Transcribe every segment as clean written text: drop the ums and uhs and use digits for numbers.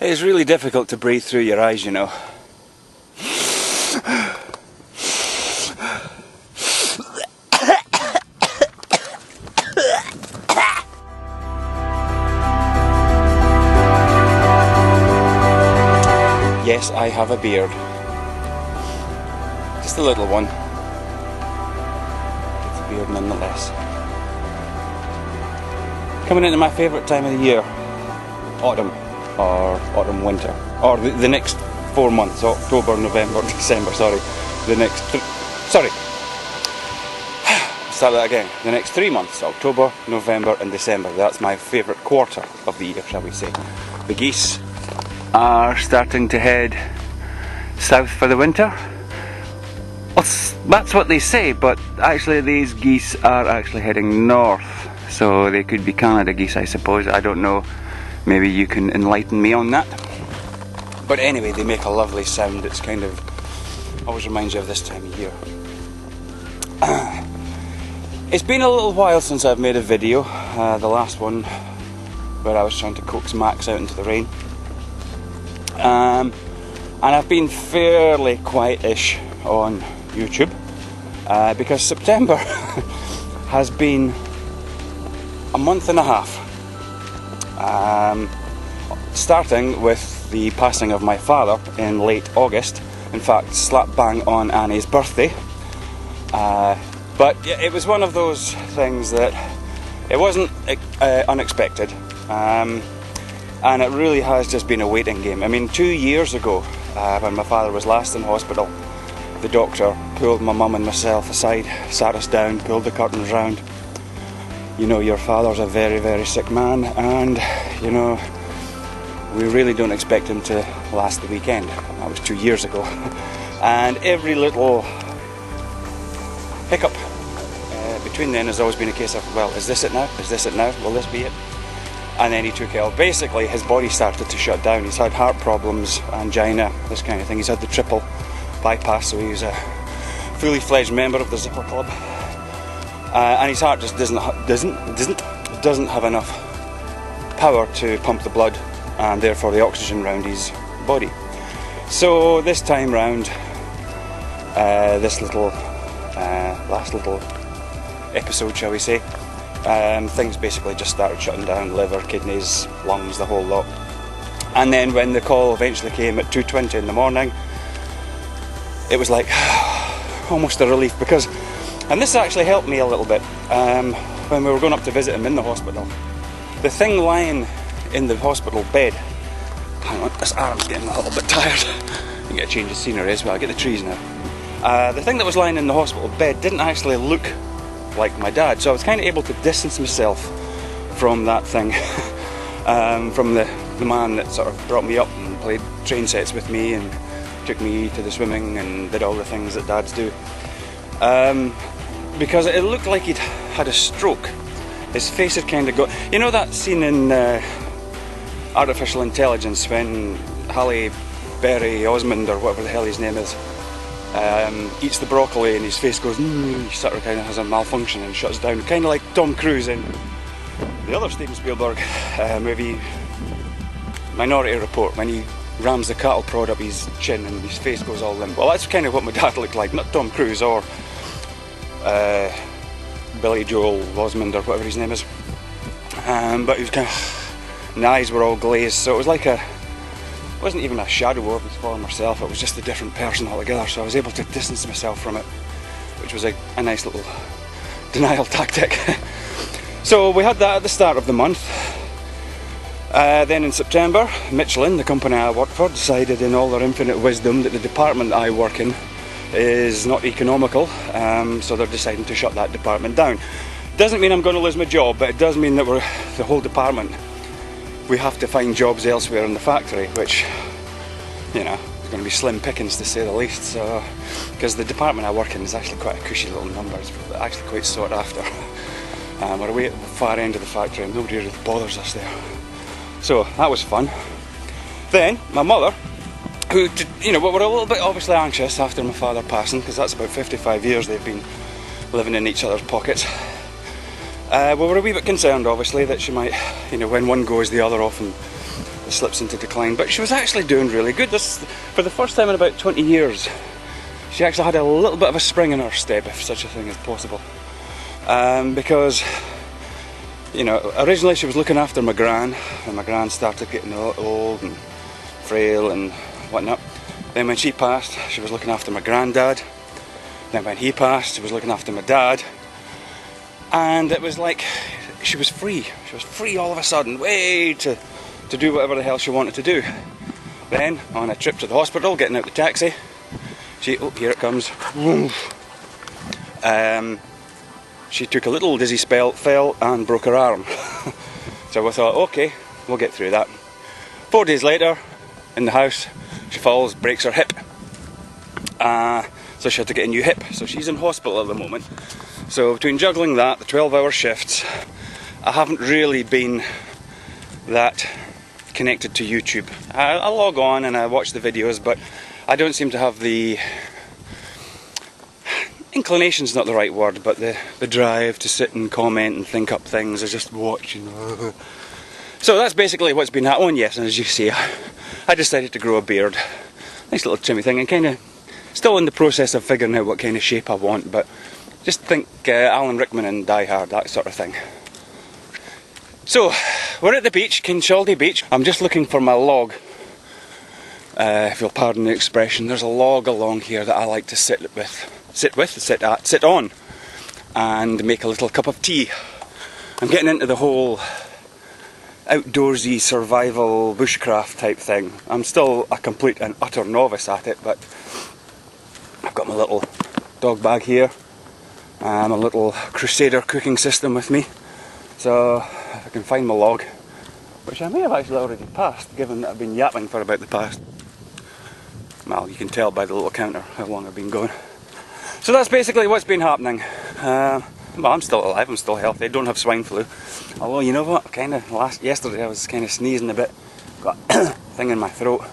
It's really difficult to breathe through your eyes, you know. Yes, I have a beard. Just a little one. It's a beard nonetheless. Coming into my favourite time of the year. Autumn. Or autumn-winter. Or the next 4 months. October, November, December, sorry. The next... Start that again. The next 3 months. October, November and December. That's my favourite quarter of the year, shall we say. The geese are starting to head south for the winter. Well, that's what they say, but actually these geese are actually heading north, so they could be Canada geese, I suppose. I don't know, maybe you can enlighten me on that. But anyway, they make a lovely sound. It's kind of always reminds you of this time of year. It's been a little while since I've made a video, the last one where I was trying to coax Max out into the rain. And I've been fairly quiet-ish on YouTube because September has been a month and a half, starting with the passing of my father in late August, in fact slap bang on Annie's birthday. But it was one of those things that it wasn't unexpected. And it really has just been a waiting game. I mean, 2 years ago, when my father was last in hospital, the doctor pulled my mum and myself aside, sat us down, pulled the curtains round. You know, your father's a very, very sick man, and, you know, we really don't expect him to last the weekend. That was 2 years ago. And every little hiccup between then has always been a case of, well, is this it now? Is this it now? Will this be it? And then he took ill. Basically, his body started to shut down. He's had heart problems, angina, this kind of thing. He's had the triple bypass, so he's a fully fledged member of the Zipper Club. And his heart just doesn't have enough power to pump the blood, and therefore the oxygen around his body. So this time round, this little last little episode, shall we say, things basically just started shutting down, liver, kidneys, lungs, the whole lot. And then when the call eventually came at 2:20 in the morning, it was like almost a relief, because, and this actually helped me a little bit, when we were going up to visit him in the hospital, the thing lying in the hospital bed, hang on, this arm's getting a little bit tired, you get a change of scenery as well, I get the trees now. The thing that was lying in the hospital bed didn't actually look like my dad, so I was kind of able to distance myself from that thing, from the man that sort of brought me up and played train sets with me and took me to the swimming and did all the things that dads do, because it looked like he'd had a stroke. His face had kind of got, you know that scene in Artificial Intelligence when Halle Berry Osmond, or whatever the hell his name is, eats the broccoli and his face goes, he sort of kind of has a malfunction and shuts down, kind of like Tom Cruise in the other Steven Spielberg movie, Minority Report, when he rams the cattle prod up his chin and his face goes all limp. Well, that's kind of what my dad looked like, not Tom Cruise or Billy Joel Osmond or whatever his name is, but he was kind of, and the eyes were all glazed, so it was like it wasn't even a shadow of his former self, it was just a different person altogether, so I was able to distance myself from it, which was a nice little denial tactic. So we had that at the start of the month. Then in September, Michelin, the company I work for, decided in all their infinite wisdom that the department I work in is not economical, so they're deciding to shut that department down. Doesn't mean I'm going to lose my job, but it does mean that the whole department, we have to find jobs elsewhere in the factory, which, you know, is going to be slim pickings to say the least. So, because the department I work in is actually quite a cushy little number, it's actually quite sought after. We're away at the far end of the factory and nobody really bothers us there. So that was fun. Then my mother, who, you know, were a little bit obviously anxious after my father passing, because that's about 55 years they've been living in each other's pockets. We were a wee bit concerned, obviously, that she might, you know, when one goes, the other often slips into decline. But she was actually doing really good. For the first time in about 20 years, she actually had a little bit of a spring in her step, if such a thing is possible. Because, you know, originally she was looking after my gran, and my gran started getting old and frail and whatnot. Then when she passed, she was looking after my granddad. Then when he passed, she was looking after my dad. And it was like, she was free. She was free all of a sudden, to do whatever the hell she wanted to do. Then, on a trip to the hospital, getting out the taxi, oh, here it comes. She took a little dizzy spell, fell and broke her arm. So we thought, okay, we'll get through that. 4 days later, in the house, she falls, breaks her hip. So she had to get a new hip. So she's in hospital at the moment. So between juggling that, the 12-hour shifts, I haven't really been that connected to YouTube. I log on and I watch the videos, but I don't seem to have the inclination's not the right word, but the drive to sit and comment and think up things. I just watch. So that's basically what's been happening. Yes, and as you see, I decided to grow a beard. Nice little trimmy thing, and kind of still in the process of figuring out what kind of shape I want, but just think Alan Rickman and Die Hard, that sort of thing. So, we're at the beach, Kinchaldy Beach. I'm just looking for my log, if you'll pardon the expression. There's a log along here that I like to sit on, and make a little cup of tea. I'm getting into the whole outdoorsy survival bushcraft type thing. I'm still a complete and utter novice at it, but I've got my little dog bag here, and a little Crusader cooking system with me. So if I can find my log, which I may have actually already passed, given that I've been yapping for about the past, well, you can tell by the little counter how long I've been going. So that's basically what's been happening. Well, I'm still alive, I'm still healthy, I don't have swine flu. Although, you know what, yesterday I was kind of sneezing a bit, got a thing in my throat.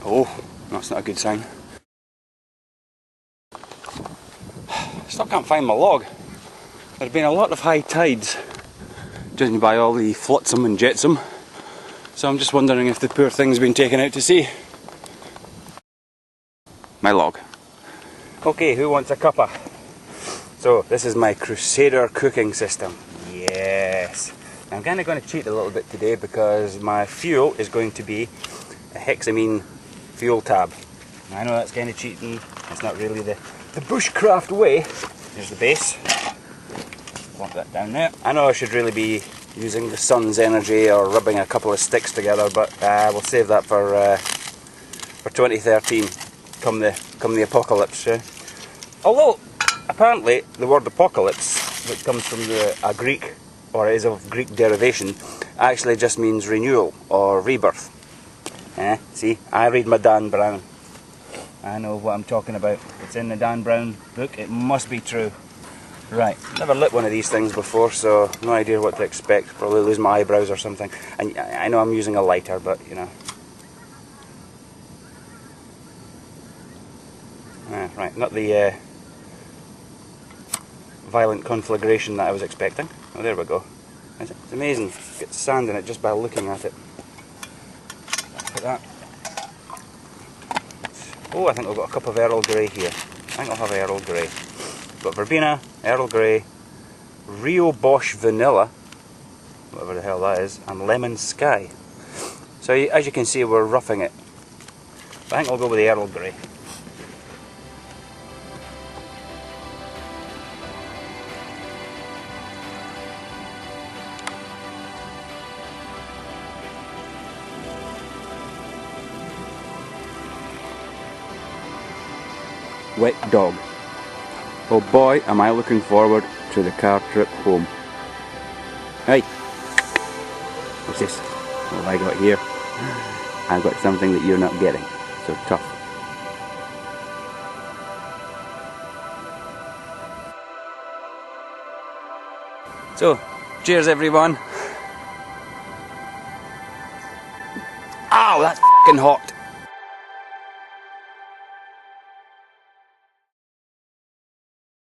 Oh, that's not a good sign. Still can't find my log. There's been a lot of high tides, judging by all the flotsam and jetsam. So I'm just wondering if the poor thing's been taken out to sea. My log. Okay, who wants a cuppa? So this is my Crusader cooking system. Yes. I'm kind of going to cheat a little bit today because my fuel is going to be a hexamine fuel tab. I know that's kind of cheating. It's not really the bushcraft way. Here's the base. Plonk that down there. I know I should really be using the sun's energy or rubbing a couple of sticks together, but we'll save that for 2013. Come the apocalypse. Although apparently the word apocalypse, which comes from a Greek, or is of Greek derivation, actually just means renewal or rebirth. See, I read my Dan Brown. I know what I'm talking about. It's in the Dan Brown book. It must be true. Right, never lit one of these things before, so no idea what to expect. Probably lose my eyebrows or something. And I know I'm using a lighter, but you know. Right, not the violent conflagration that I was expecting. Oh, there we go. It's amazing. Get sand in it just by looking at it. Look at that. Oh, I think I've got a cup of Earl Grey here. I think I'll have Earl Grey. Got verbena, Earl Grey, Rio Bosch Vanilla, whatever the hell that is, and Lemon Sky. So as you can see, we're roughing it. But I think I'll go with the Earl Grey. Wet dog. Oh boy, am I looking forward to the car trip home. Hey! What's this? What have I got here? I've got something that you're not getting. So tough. So, cheers everyone. Ow, that's f***ing hot.